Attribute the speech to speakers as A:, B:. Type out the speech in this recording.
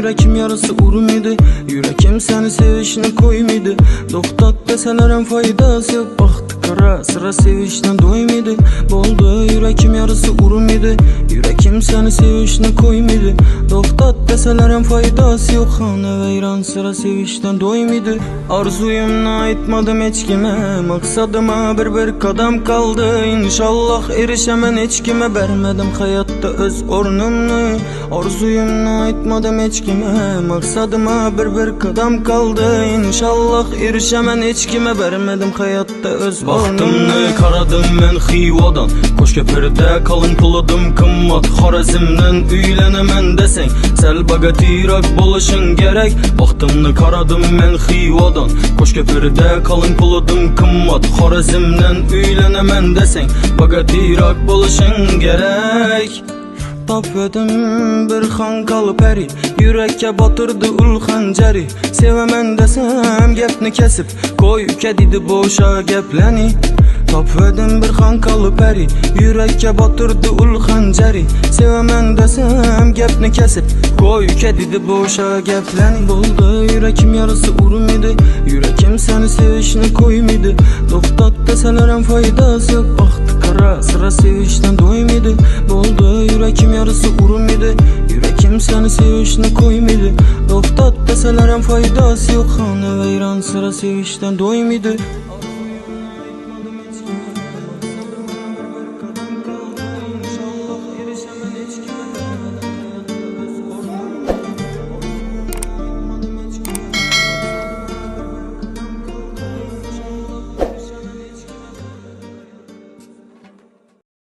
A: yürekim yarısı urum idi. Yürekim seni sevişine koymadı. Doktat deselerem faydası yok. Baktı kara sıra sevişine doymadı. Boldu yürekim yarısı urum idi. Yürekim seni sevişine koymadı. Doktat deselerem faydası yok. Hane veyran sıra sevişten doymadı. Arzuyumla aytmadım hiç kime. Maksadıma bir kadam kaldı. İnşallah erişemen hiç kime. Vermedim hayatta öz ornumnu. Arzuyumla aytmadım hiç kime. Maksadıma bir kadam kaldı. İnşallah erişemen hiç kime. Vermedim hayatta öz ornumnu. Vaxtımni qaradım men Xivadan. Qo'shko'pirda qalin puladim qimmat. Xorazmdan uylenemen deseng sal bagatirak bo'lishing kerak. Vaxtımni qaradim men Xivadan. Qo'shko'pirda qalin puladim qimmat. Xorazmdan uylenemen deseng bagatirak bo'lishing kerak. Tapvedim bir xanqalı peri. Yürekке batırdı ul xanjari. Sevemen desem gepni kesip koy kedidi boşa gepleni. Tapvedim bir xanqalı peri. Yürekке batırdı ul xanjari. Sevemen desem gepni kesip koy kedidi boşa gepleni. Boldu yürekim yarısı urum idi. Yürekim seni sevişine koymadı. Doktat deselerem faydası yok. Baktı kara sıra sevişten doymadı. Boldu yürekim yarısı urum idi. Yürekim seni sevişine koymadı. Doktat deselerem faydası yok. Hane veyran sıra sevişten doymadı.